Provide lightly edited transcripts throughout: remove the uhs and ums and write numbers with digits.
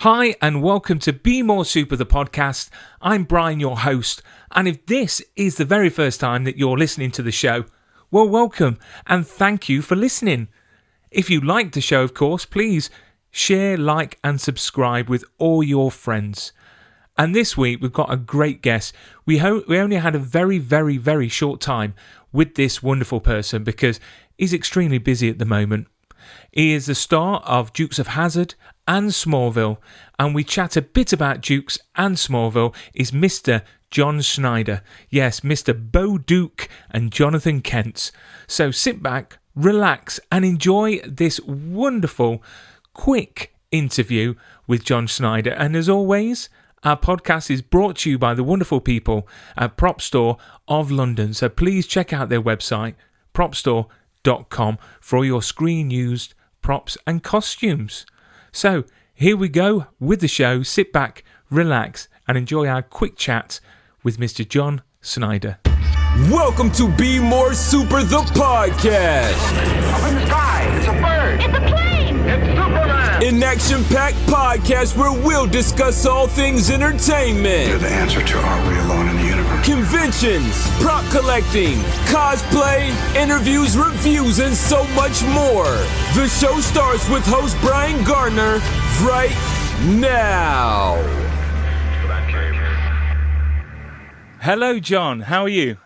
Hi and welcome to Be More Super, the podcast. I'm Brian, your host, and if this is the very first time that you're listening to the show, well, welcome and thank you for listening. If you like the show, of course, please share, like and subscribe with all your friends. And this week we've got a great guest. We only had a very short time with this wonderful person because he's extremely busy at the moment. He is the star of Dukes of Hazzard and Smallville, and we chat a bit about Dukes and Smallville is Mr. John Schneider. Yes, Mr. Bo Duke and Jonathan Kent. So sit back, relax, and enjoy this wonderful, quick interview with John Schneider. And as always, our podcast is brought to you by the wonderful people at Prop Store of London. So please check out their website, propstore.com, for all your screen-used props and costumes. So here we go with the show. Sit back, relax, and enjoy our quick chat with Mr. John Schneider. Welcome to Be More Super, the podcast. Up in the sky, it's a bird. It's a plane. It's Superman. An action-packed podcast where we'll discuss all things entertainment. You're the answer to Are We Alone in the Universe? Conventions, prop collecting, cosplay, interviews, reviews, and so much more. The show starts with host Brian Gardner right now. Hello, John. How are you?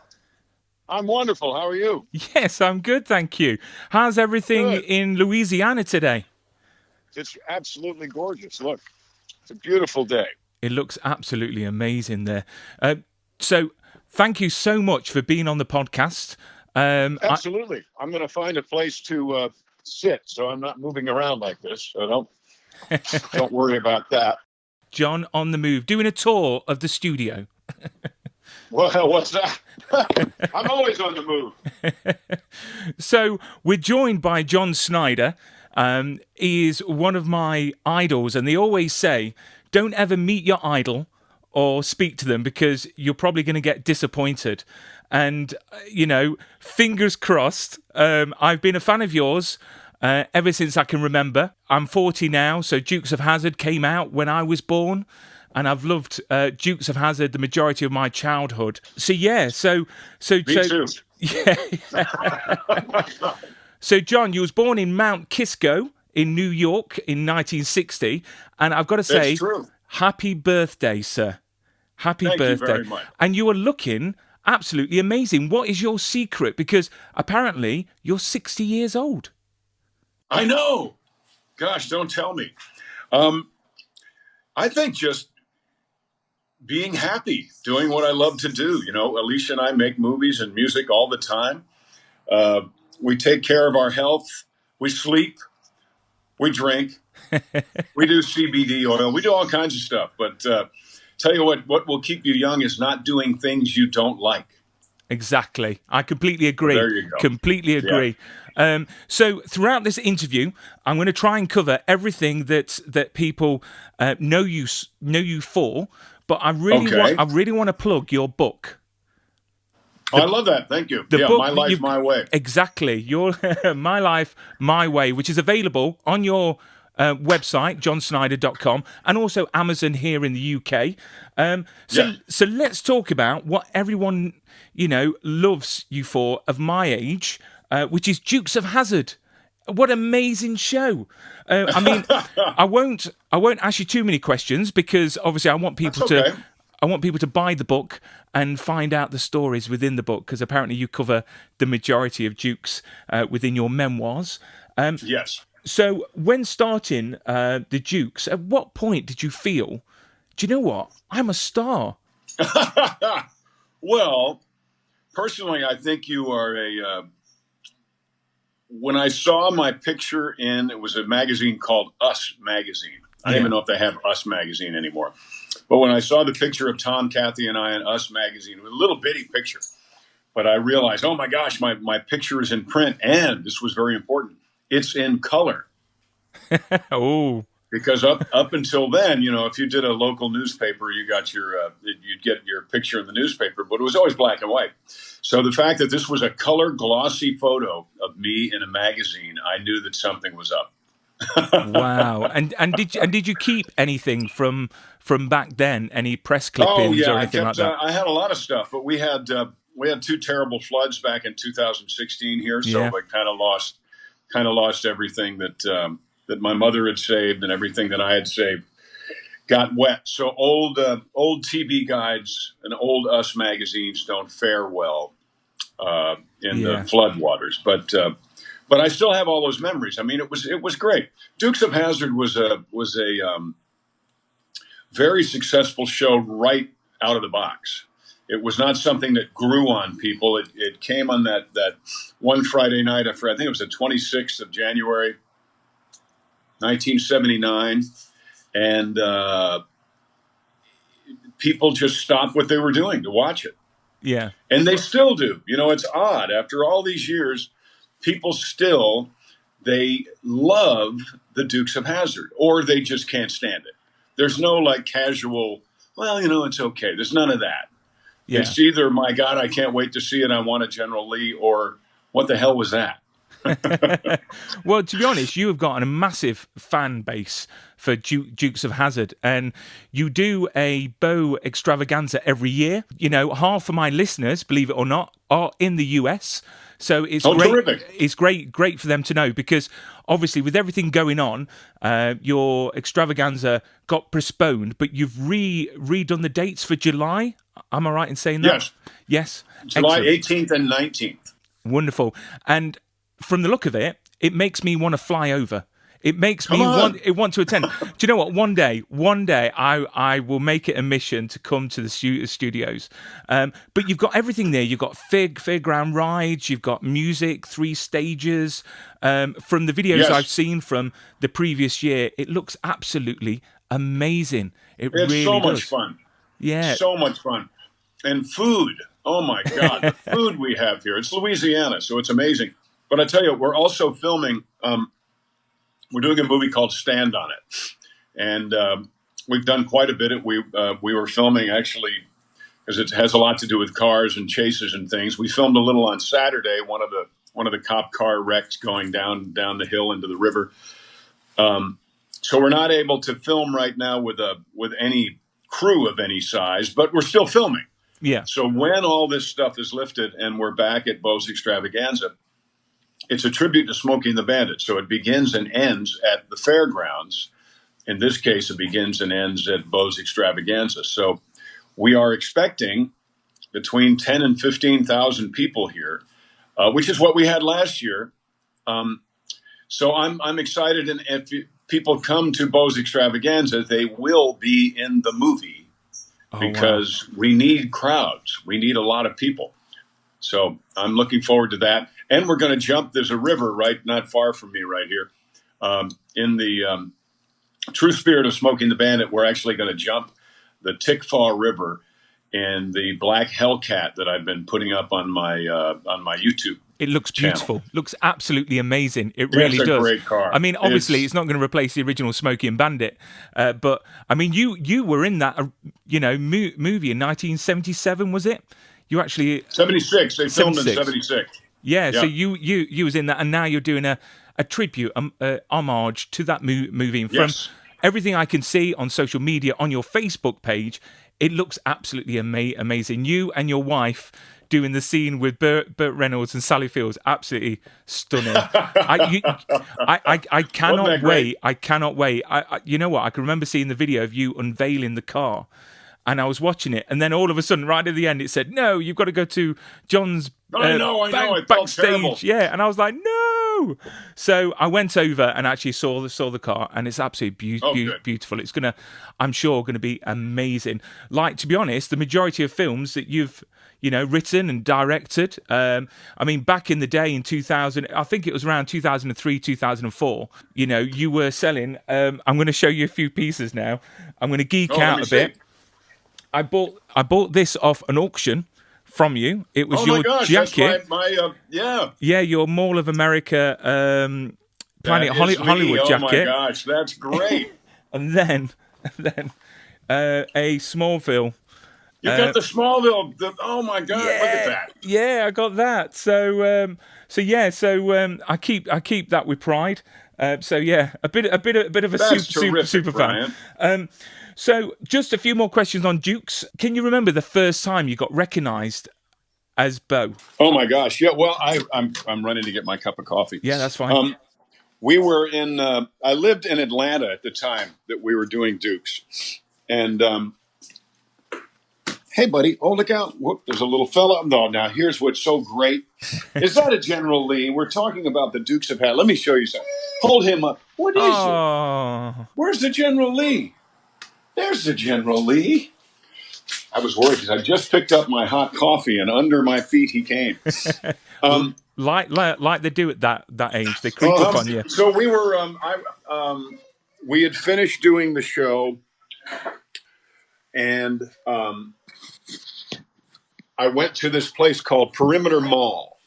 I'm wonderful. How are you? Yes, I'm good, thank you. How's everything Good. in Louisiana today? It's absolutely gorgeous. Look, it's a beautiful day. It looks absolutely amazing there. So thank you so much for being on the podcast. Absolutely. I'm going to find a place to sit so I'm not moving around like this. So don't worry about that. John on the move, doing a tour of the studio. Well, what's that? I'm always on the move. So we're joined by John Schneider. He is one of my idols, and they always say, don't ever meet your idol or speak to them because you're probably going to get disappointed. And, fingers crossed, I've been a fan of yours ever since I can remember. I'm 40 now, so Dukes of Hazzard came out when I was born. And I've loved Dukes of Hazzard the majority of my childhood. So yeah, Me too. Yeah. So John, you was born in Mount Kisco in New York in 1960, and I've got to say, It's true. happy birthday, sir. Happy Thank you birthday. very much. And you are looking absolutely amazing. What is your secret? Because apparently you're 60 years old. I know. Gosh, don't tell me. I think just being happy, doing what I love to do. Alicia and I make movies and music all the time. We take care of our health. We sleep. We drink. We do CBD oil. We do all kinds of stuff. But tell you what will keep you young is not doing things you don't like. Exactly. I completely agree. There you go. Completely agree. Yeah. So throughout this interview, I'm going to try and cover everything that people know you for. But I really want to plug your book. I love that. Thank you. Book My Life, My Way. Exactly. Your My Life, My Way, which is available on your website, johnsnyder.com, and also Amazon here in the UK. So let's talk about what everyone, loves you for of my age, which is Dukes of Hazzard. What an amazing show. I won't ask you too many questions because obviously I want people to buy the book and find out the stories within the book because apparently you cover the majority of Dukes within your memoirs. Yes. So when starting the Dukes, at what point did you feel, do you know what? I'm a star. Well, personally, I think you are when I saw my picture it was a magazine called Us Magazine. I don't even know if they have Us Magazine anymore. But when I saw the picture of Tom, Kathy, and I in Us Magazine, it was a little bitty picture. But I realized, oh my gosh, my picture is in print. And this was very important. It's in color. Oh. Because up until then, if you did a local newspaper, you got you'd get your picture in the newspaper, but it was always black and white. So the fact that this was a color glossy photo of me in a magazine, I knew that something was up. Wow. And did you keep anything from back then? Any press clippings or anything like that? I had a lot of stuff, but we had 2 terrible floods back in 2016 here, so I kind of lost everything that my mother had saved, and everything that I had saved got wet. So old TV guides and old Us magazines don't fare well in the floodwaters, but I still have all those memories. I mean, it was great. Dukes of Hazzard was a very successful show right out of the box. It was not something that grew on people. It came on that one Friday night. I think it was the 26th of January, 1979, and people just stopped what they were doing to watch it. Yeah, and they still do. You know, it's odd. After all these years, people still, they love the Dukes of Hazzard, or they just can't stand it. There's no like casual, well, you know, it's okay. There's none of that. Yeah. It's either, my God, I can't wait to see it, I want a General Lee, or what the hell was that? Well, to be honest, you have got a massive fan base for Dukes of Hazzard, and you do a bow extravaganza every year. You know, half of my listeners, believe it or not, are in the US. So it's great. Terrific. It's great for them to know, because obviously with everything going on, your extravaganza got postponed, but you've redone the dates for July. Am I right in saying that? Yes. July Excellent. 18th and 19th. Wonderful. And from the look of it, it makes me want to fly over. It makes me want to attend. Do you know what? One day, I will make it a mission to come to the studios. But you've got everything there. You've got fairground rides. You've got music, 3 stages. From the videos I've seen from the previous year, it looks absolutely amazing. It's really so much fun. Yeah, so much fun. And food. Oh my God, the food we have here. It's Louisiana, so it's amazing. But I tell you, we're also filming. We're doing a movie called Stand on It, and we've done quite a bit. We were filming, actually, because it has a lot to do with cars and chases and things. We filmed a little on Saturday. One of the cop car wrecks going down the hill into the river. So we're not able to film right now with any crew of any size, but we're still filming. Yeah. So when all this stuff is lifted and we're back at Beau's Extravaganza, it's a tribute to Smokey and the Bandit. So it begins and ends at the fairgrounds. In this case, it begins and ends at Beau's Extravaganza. So we are expecting between 10 and 15,000 people here, which is what we had last year. So I'm excited. And if people come to Beau's Extravaganza, they will be in the movie because we need crowds. We need a lot of people. So I'm looking forward to that. And we're going to jump. There's a river not far from me right here. In the true spirit of Smokey and the Bandit, we're actually going to jump the Tickfaw River in the black Hellcat that I've been putting up on my YouTube. It looks beautiful. Channel. Looks absolutely amazing. It really does. It's a great car. I mean, obviously, it's not going to replace the original Smokey and Bandit, but I mean, you were in that movie in 1977, was it? You actually 76. They filmed in 76. Yeah, so you was in that, and now you're doing a tribute, homage to that movie. And from everything I can see on social media, on your Facebook page, it looks absolutely amazing. You and your wife doing the scene with Burt Reynolds and Sally Fields, absolutely stunning. I cannot wait. I cannot wait. You know what? I can remember seeing the video of you unveiling the car. And I was watching it, and then all of a sudden, right at the end, it said, "No, you've got to go to John's I know. It felt backstage." terrible. Yeah, and I was like, "No!" So I went over and actually saw the car, and it's absolutely beautiful. It's I'm sure, gonna be amazing. Like, to be honest, the majority of films that you've written and directed. I mean, back in the day in 2000, I think it was around 2003, 2004. You were selling. I'm going to show you a few pieces now. I'm going to geek out a bit. I bought this off an auction from you. It was your jacket. That's your Mall of America Planet Hollywood jacket. Oh my gosh, that's great. and then a Smallville You got the Smallville. Oh my God! Yeah, look at that. Yeah, I got that. So I keep that with pride. So yeah, a bit of a super Brian. fan. So just a few more questions on Dukes. Can you remember the first time you got recognised as Bo? Oh my gosh! Yeah. Well, I'm running to get my cup of coffee. Yeah, that's fine. We were in. I lived in Atlanta at the time that we were doing Dukes, and. Hey, buddy! Oh, look out! Whoop! There's a little fella. No, now here's what's so great. Is that a General Lee? We're talking about the Dukes of Hazzard. Let me show you something. Hold him up. What is it? Where's the General Lee? There's the General Lee. I was worried because I just picked up my hot coffee, and under my feet he came. Like they do at that age, they creep up on you. So we were. We had finished doing the show, and. I went to this place called Perimeter Mall.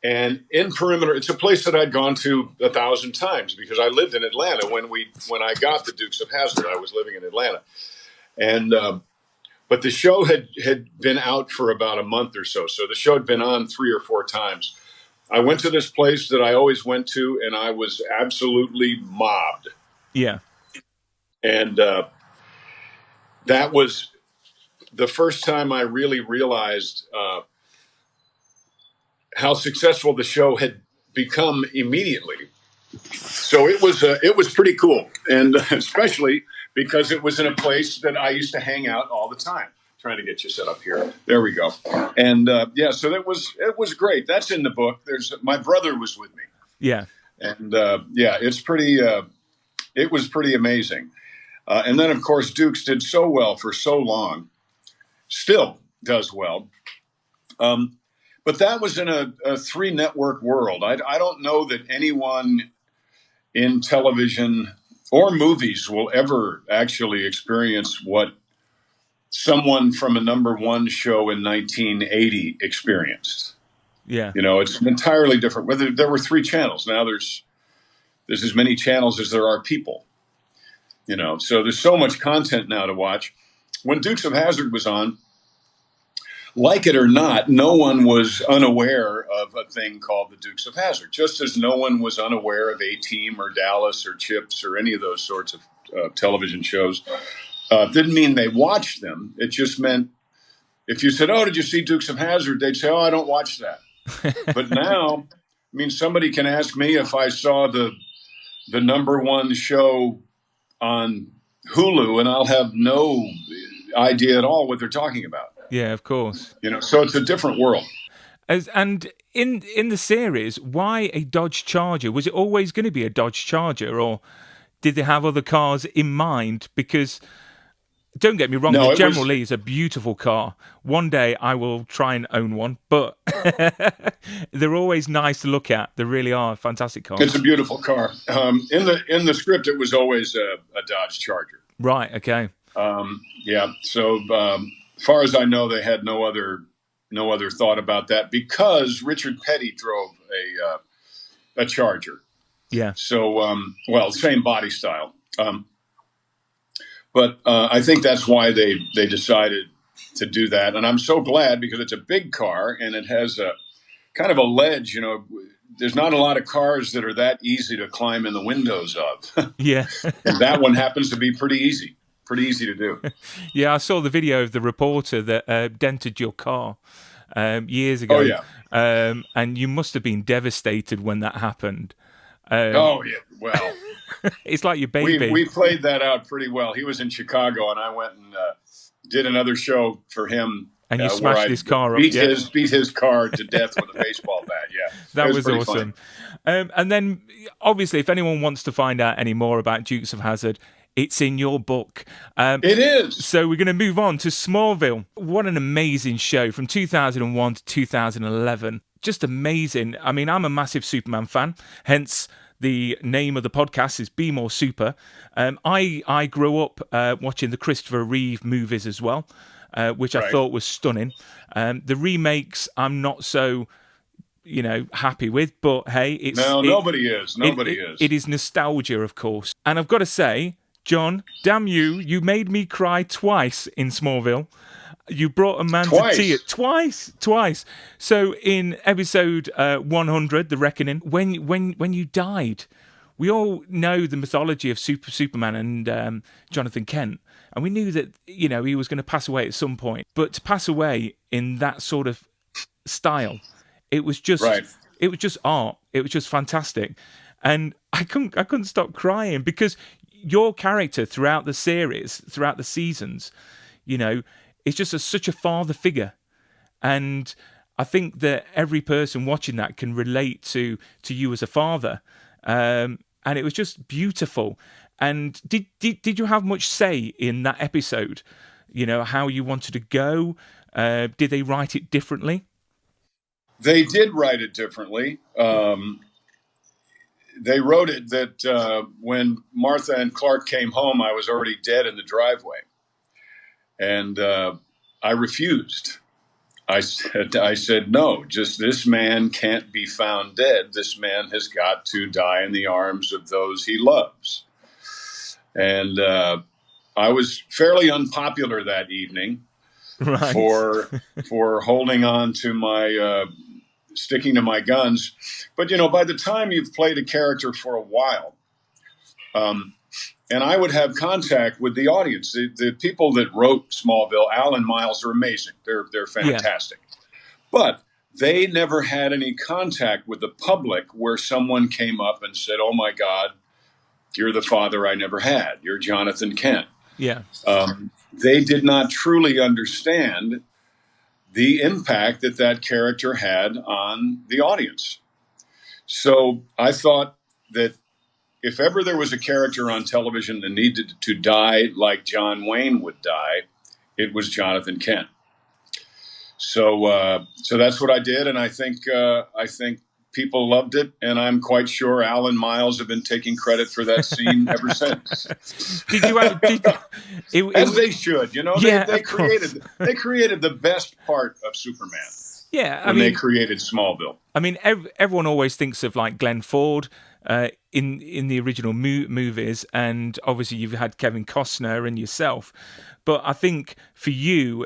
And in Perimeter, it's a place that I'd gone to 1,000 times because I lived in Atlanta when I got the Dukes of Hazzard. I was living in Atlanta. And but the show had been out for about a month or so. So the show had been on 3 or 4 times. I went to this place that I always went to, and I was absolutely mobbed. Yeah. And that was the first time I really realized how successful the show had become immediately. So it was pretty cool, and especially because it was in a place that I used to hang out all the time. Trying to get you set up here. There we go. And so it was great. That's in the book. My brother was with me. Yeah, and it's pretty. It was pretty amazing. And then of course Dukes did so well for so long. Still does well. But that was in a 3-network world. I don't know that anyone in television or movies will ever actually experience what someone from a #1 show in 1980 experienced. Yeah. It's an entirely different. Whether there were 3 channels, now there's as many channels as there are people. So there's so much content now to watch. When Dukes of Hazzard was on, like it or not, no one was unaware of a thing called the Dukes of Hazzard, just as no one was unaware of A-Team or Dallas or Chips or any of those sorts of television shows. Didn't mean they watched them. It just meant if you said, "Oh, did you see Dukes of Hazzard?" They'd say, "Oh, I don't watch that." But now, somebody can ask me if I saw the #1 show on Hulu, and I'll have no idea at all what they're talking about. Yeah, of course. So it's a different world. And in the series, why a Dodge Charger? Was it always going to be a Dodge Charger, or did they have other cars in mind? Because don't get me wrong, the General Lee is a beautiful car. One day I will try and own one, but they're always nice to look at. They really are fantastic cars. It's a beautiful car. In the script, it was always a Dodge Charger. Right. Okay. Yeah. So as far as I know, they had no other thought about that because Richard Petty drove a Charger. Yeah. So same body style. But I think that's why they decided to do that. And I'm so glad because it's a big car and it has a kind of a ledge. There's not a lot of cars that are that easy to climb in the windows of. Yeah. And that one happens to be pretty easy to do. Yeah, I saw the video of the reporter that dented your car years ago. Oh, yeah. And you must have been devastated when that happened. Oh, yeah. Well, it's like your baby. We played that out pretty well. He was in Chicago, and I went and did another show for him. And you smashed his car up. Beat his car to death with a baseball bat. Yeah, that was awesome. And then, obviously, if anyone wants to find out any more about Dukes of Hazzard, it's in your book. It is. So we're going to move on to Smallville. What an amazing show from 2001 to 2011. Just amazing. I'm a massive Superman fan, hence the name of the podcast is Be More Super. I grew up watching the Christopher Reeve movies as well, which I thought was stunning. The remakes I'm not so happy with, but hey, nobody is. It is nostalgia, of course. And I've got to say, John, damn you made me cry twice in Smallville. You brought a man Twice. to tears twice. So in episode 100, The Reckoning, when you died, we all know the mythology of Superman and Jonathan Kent, and we knew that he was going to pass away at some point. But to pass away in that sort of style, it was just it was just art. It was just fantastic, and I couldn't stop crying because your character throughout the series, throughout the seasons, it's just such a father figure, and I think that every person watching that can relate to you as a father, and it was just beautiful. And did you have much say in that episode? How you wanted to go? Did they write it differently? They did write it differently. They wrote it that when Martha and Clark came home, I was already dead in the driveway. And I refused. I said, no, just this man can't be found dead. This man has got to die in the arms of those he loves. And I was fairly unpopular that evening for holding on to my, sticking to my guns. But, by the time you've played a character for a while, and I would have contact with the audience. The people that wrote Smallville, Al and Miles, are amazing. They're fantastic. Yeah. But they never had any contact with the public where someone came up and said, oh, my God, you're the father I never had. You're Jonathan Kent. Yeah. They did not truly understand the impact that character had on the audience. So I thought that if ever there was a character on television that needed to die like John Wayne would die, it was Jonathan Kent. So that's what I did, and I think people loved it, and I'm quite sure Al and Miles have been taking credit for that scene ever since. As they should, Yeah, they created the best part of Superman. Yeah, when they created Smallville. I mean, everyone always thinks of like Glenn Ford in the original movies, and obviously you've had Kevin Costner and yourself. But I think for you,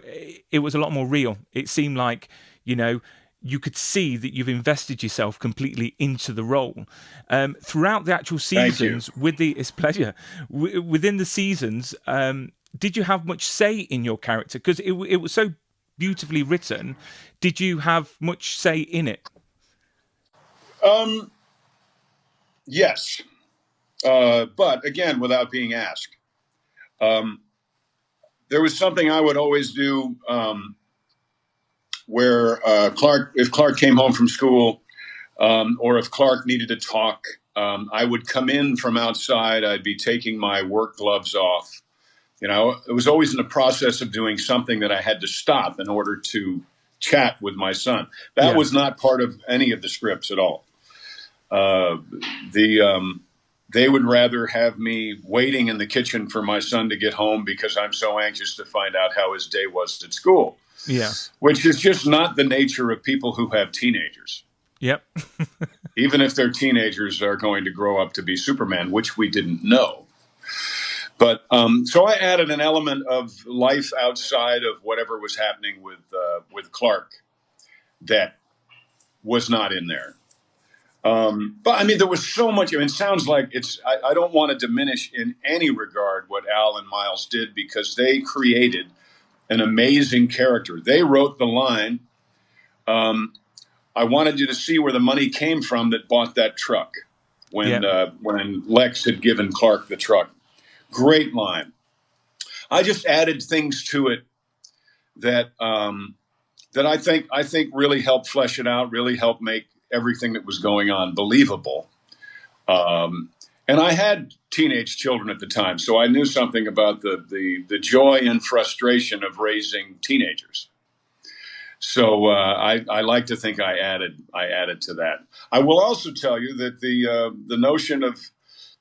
it was a lot more real. It seemed like you could see that you've invested yourself completely into the role. Throughout the actual seasons, it's a pleasure. Within the seasons, did you have much say in your character? Because it was so beautifully written. Did you have much say in it? Yes. But again, without being asked. There was something I would always do where if Clark came home from school, or if Clark needed to talk, I would come in from outside. I'd be taking my work gloves off. It was always in the process of doing something that I had to stop in order to chat with my son. That was not part of any of the scripts at all. They would rather have me waiting in the kitchen for my son to get home because I'm so anxious to find out how his day was at school. Yeah. Which is just not the nature of people who have teenagers. Yep. Even if their teenagers are going to grow up to be Superman, which we didn't know. But so I added an element of life outside of whatever was happening with Clark that was not in there. But I mean, there was so much. I mean, it sounds like I don't want to diminish in any regard what Al and Miles did because they created an amazing character. They wrote the line, I wanted you to see where the money came from that bought that truck when Lex had given Clark the truck. Great line. I just added things to it that I think really helped flesh it out, really helped make everything that was going on believable. And I had teenage children at the time, so I knew something about the joy and frustration of raising teenagers. So I like to think I added to that. I will also tell you that the notion of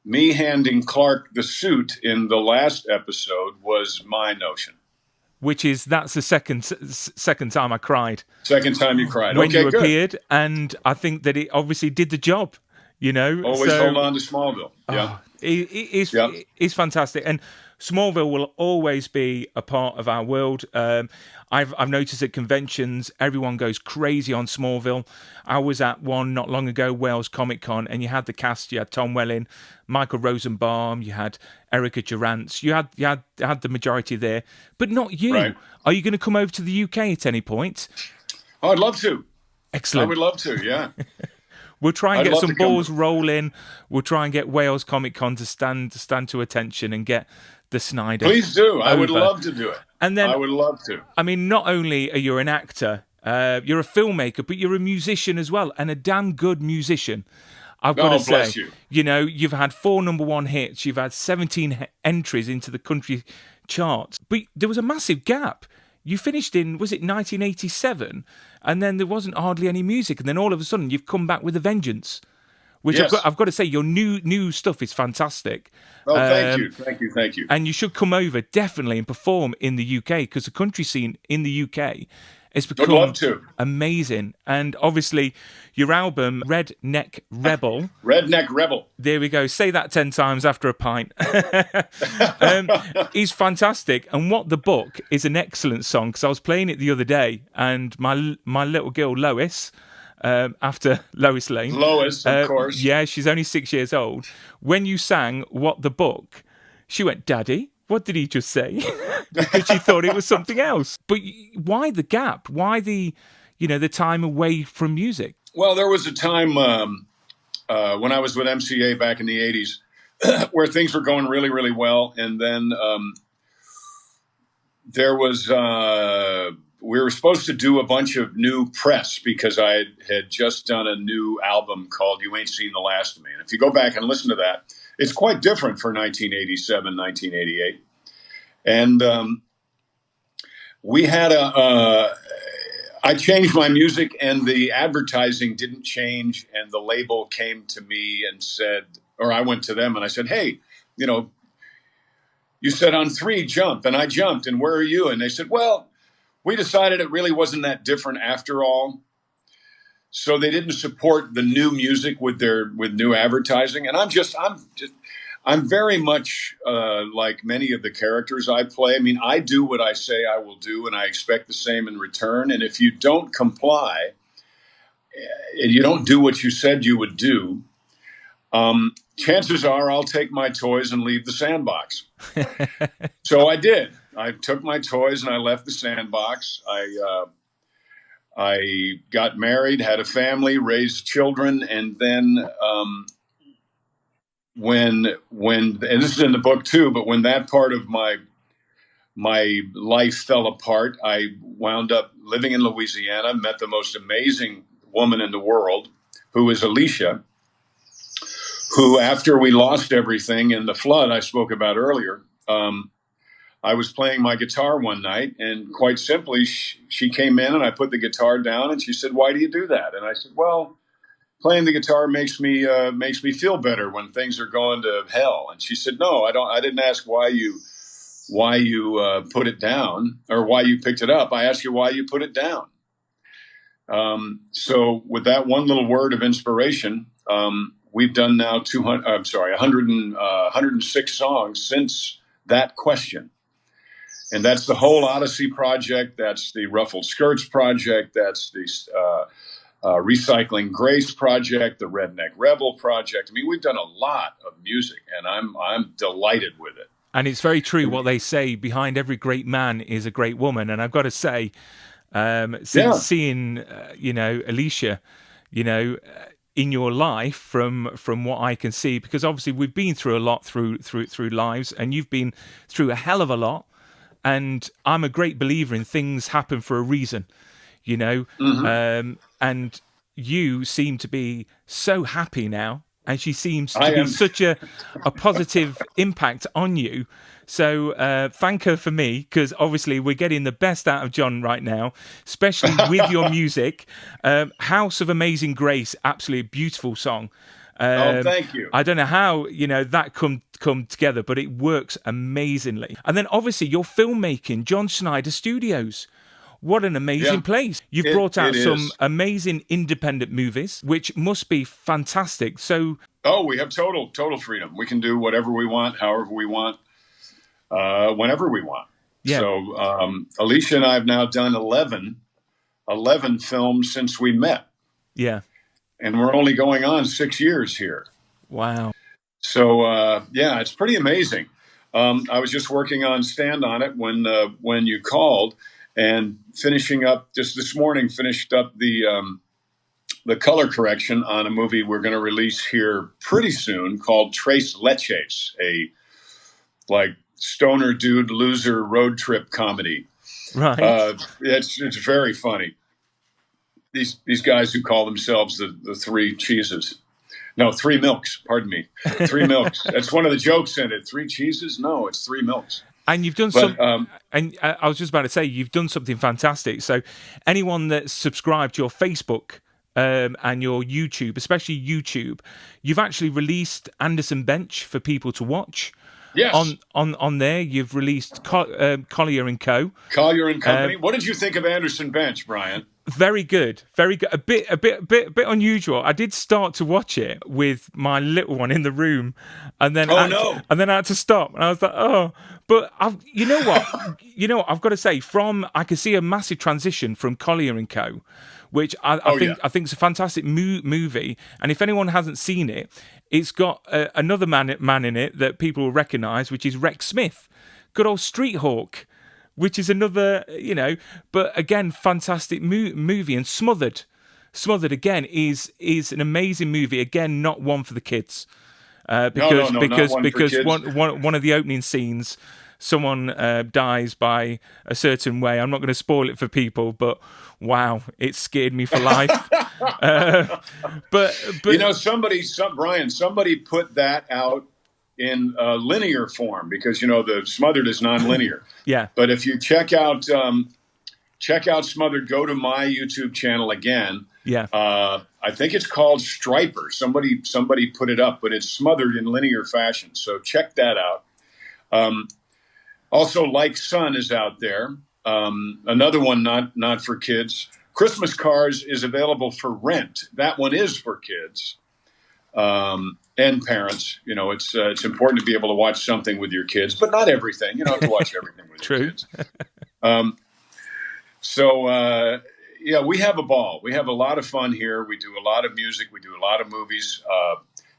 me handing Clark the suit in the last episode was my notion. That's the second time I cried. Second time you cried. When okay, you good. appeared, and I think that it obviously did the job. Always hold on to Smallville. Yeah. It's fantastic. And Smallville will always be a part of our world. I've noticed at conventions, everyone goes crazy on Smallville. I was at one not long ago, Wales Comic Con, and you had the cast. You had Tom Welling, Michael Rosenbaum, you had Erica Durrance. You had the majority there, but not you. Right. Are you going to come over to the UK at any point? Oh, I'd love to. Excellent. I would love to, yeah. We'll try and get some balls come. rolling. We'll try and get Wales Comic Con to stand to attention and get the Schneider. Please do. I would over. love to do it. And then I would love to. I mean, not only are you an actor, you're a filmmaker, but you're a musician as well, and a damn good musician. I've got to say, bless you. You've had 4 number 1 hits. You've had 17 entries into the country charts, but there was a massive gap. You finished in, was it 1987? And then there wasn't hardly any music. And then all of a sudden, you've come back with a vengeance. Which yes. I've got to say, your new stuff is fantastic. Oh, thank you. And you should come over, definitely, and perform in the UK, because the country scene in the UK has become amazing. And obviously, your album, Redneck Rebel. Redneck Rebel. There we go. Say that 10 times after a pint. Is fantastic. And What the Book is an excellent song, because I was playing it the other day, and my little girl, Lois, after Lois Lane. Lois, of course. Yeah, she's only 6 years old. When you sang What the Book, she went, "Daddy, what did he just say?" Because she thought it was something else. But why the gap? Why the time away from music? Well, there was a time when I was with MCA back in the 80s where things were going really, really well. And then there was... we were supposed to do a bunch of new press because I had just done a new album called You Ain't Seen the Last of Me. And if you go back and listen to that, it's quite different for 1987, 1988. And we had I changed my music, and the advertising didn't change. And the label came to me and said, or I went to them and I said, "Hey, you said on 3, jump. And I jumped. And where are you?" And they said, "Well, we decided it really wasn't that different after all." So they didn't support the new music with new advertising. And I'm very much like many of the characters I play. I mean, I do what I say I will do, and I expect the same in return. And if you don't comply and you don't do what you said you would do, chances are I'll take my toys and leave the sandbox. So I did. I took my toys and I left the sandbox. I got married, had a family, raised children, and then when and this is in the book too, but when that part of my life fell apart, I wound up living in Louisiana, met the most amazing woman in the world, who is Alicia, who, after we lost everything in the flood I spoke about earlier, I was playing my guitar one night, and quite simply, she came in and I put the guitar down, and she said, "Why do you do that?" And I said, "Well, playing the guitar makes me feel better when things are going to hell." And she said, "No, I didn't ask why you put it down or why you picked it up. I asked you why you put it down." So with that one little word of inspiration, we've done now 106 songs since that question. And that's the whole Odyssey project. That's the Ruffled Skirts project. That's the Recycling Grace project, the Redneck Rebel project. I mean, we've done a lot of music, and I'm delighted with it. And it's very true what they say: behind every great man is a great woman. And I've got to say, since seeing Alicia, in your life, from what I can see, because obviously we've been through a lot through lives, and you've been through a hell of a lot. And I'm a great believer in things happen for a reason, Mm-hmm. And you seem to be so happy now, and she seems to be such a positive impact on you. So thank her for me, because obviously we're getting the best out of John right now, especially with your music. House of Amazing Grace, absolutely beautiful song. Thank you. I don't know how that come together, but it works amazingly. And then obviously your filmmaking, John Schneider Studios. What an amazing place. You've brought out some amazing independent movies, which must be fantastic. So, we have total freedom. We can do whatever we want, however we want, whenever we want. Yeah. So Alicia and I have now done 11 films since we met. Yeah. And we're only going on 6 years here. Wow. So, it's pretty amazing. I was just working on Stand On It when you called, and finishing up just this morning, finished up the color correction on a movie we're going to release here pretty soon called Tres Leches, a stoner dude loser road trip comedy. Right. It's very funny. These guys who call themselves the Three Cheeses. No, Three Milks. Pardon me. Three Milks. That's one of the jokes in it. Three cheeses? No, it's Three Milks. And you've done and I was just about to say, you've done something fantastic. So anyone that's subscribed to your Facebook and your YouTube, especially YouTube, you've actually released Anderson Bench for people to watch. Yes. On there, you've released Collier and Co. Collier and Company. What did you think of Anderson Bench, Brian? Very good, very good. A bit unusual. I did start to watch it with my little one in the room, and then I had to stop. And I was like, oh, but you know what? I've got to say, I can see a massive transition from Collier and Co., which I think is a fantastic movie. And if anyone hasn't seen it, it's got another man in it that people will recognise, which is Rex Smith, good old Street Hawk, which is another, but again, fantastic movie. And Smothered again is an amazing movie. Again, not one for the kids, because one of the opening scenes, someone dies by a certain way. I'm not going to spoil it for people, but wow, it scared me for life. But somebody put that out in linear form, because the Smothered is non-linear. Yeah. But if you check out Smothered, go to my YouTube channel again. Yeah. I think it's called Striper. Somebody put it up, but it's Smothered in linear fashion. So check that out. Also, Like Sun is out there. Another one not for kids. Christmas Cars is available for rent. That one is for kids. And parents, it's important to be able to watch something with your kids, but not everything. You don't have to watch everything with your kids. We have a ball. We have a lot of fun here. We do a lot of music. We do a lot of movies.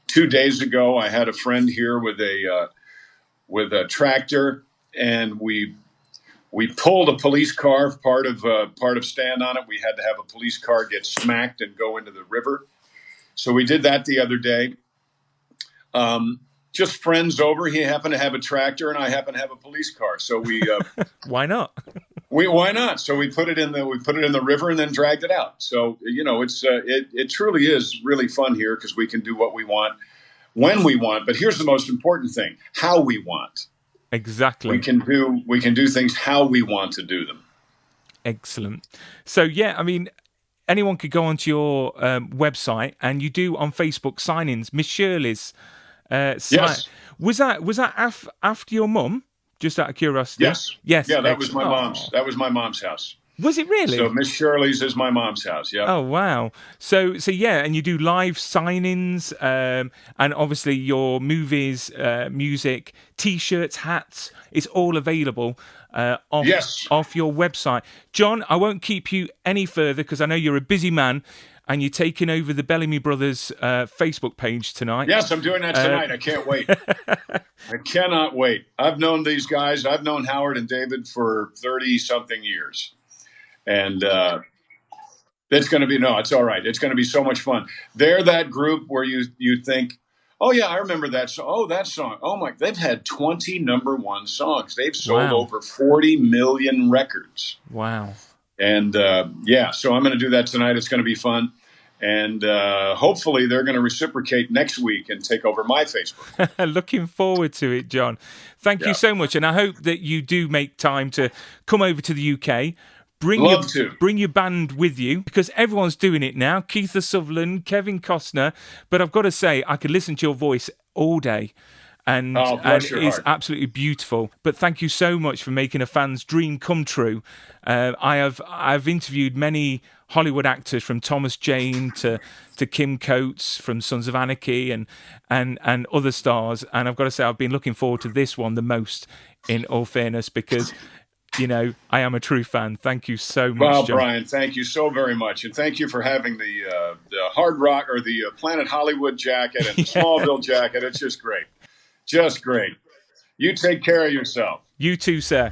2 days ago, I had a friend here with a tractor, and we pulled a police car. Part of Stand On It, we had to have a police car get smacked and go into the river. So we did that the other day. Just friends over. He happened to have a tractor, and I happen to have a police car. So we why not? Why not? So we put it in the river and then dragged it out. So it truly is really fun here, because we can do what we want when we want. But here's the most important thing: how we want. Exactly. We can do things how we want to do them. Excellent. So anyone could go onto your website, and you do on Facebook sign-ins. Miss Shirley's yes. Was that after your mum? Just out of curiosity. Yes. Yes. Yeah, that was my mom's. That was my mom's house. Was it really? So Miss Shirley's is my mom's house. Yeah. Oh wow. So yeah, and you do live sign-ins, and obviously your movies, music, T-shirts, hats. It's all available off your website. John, I won't keep you any further, because I know you're a busy man, and you're taking over the Bellamy Brothers Facebook page tonight. Yes, I'm doing that tonight. I can't wait. I cannot wait. I've known these guys. I've known Howard and David for 30-something years. And it's going to be, it's all right. It's going to be so much fun. They're that group where you think, oh, yeah, I remember that song. Oh, that song. Oh, my. They've had 20 number one songs. They've sold over 40 million records. Wow. And, so I'm going to do that tonight. It's going to be fun. And hopefully they're going to reciprocate next week and take over my Facebook. Looking forward to it, John. Thank you so much. And I hope that you do make time to come over to the UK. Bring your band with you, because everyone's doing it now. Keith Sutherland, Kevin Costner. But I've got to say, I could listen to your voice all day. and it's absolutely beautiful. But thank you so much for making a fan's dream come true. I've interviewed many Hollywood actors, from Thomas Jane to Kim Coates from Sons of Anarchy and other stars, and I've got to say I've been looking forward to this one the most, in all fairness, because I am a true fan. Thank you so much, well, John. Brian, thank you so very much. And thank you for having the Hard Rock or the Planet Hollywood jacket and the Smallville jacket. It's just great. Just great. You take care of yourself. You too, sir.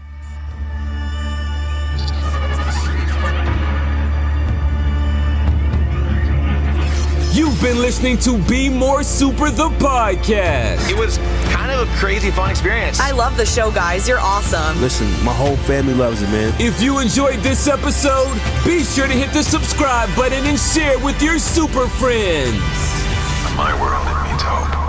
You've been listening to Be More Super, the podcast. It was kind of a crazy, fun experience. I love the show, guys. You're awesome. Listen, my whole family loves it, man. If you enjoyed this episode, be sure to hit the subscribe button and share with your super friends. In my world, it means hope.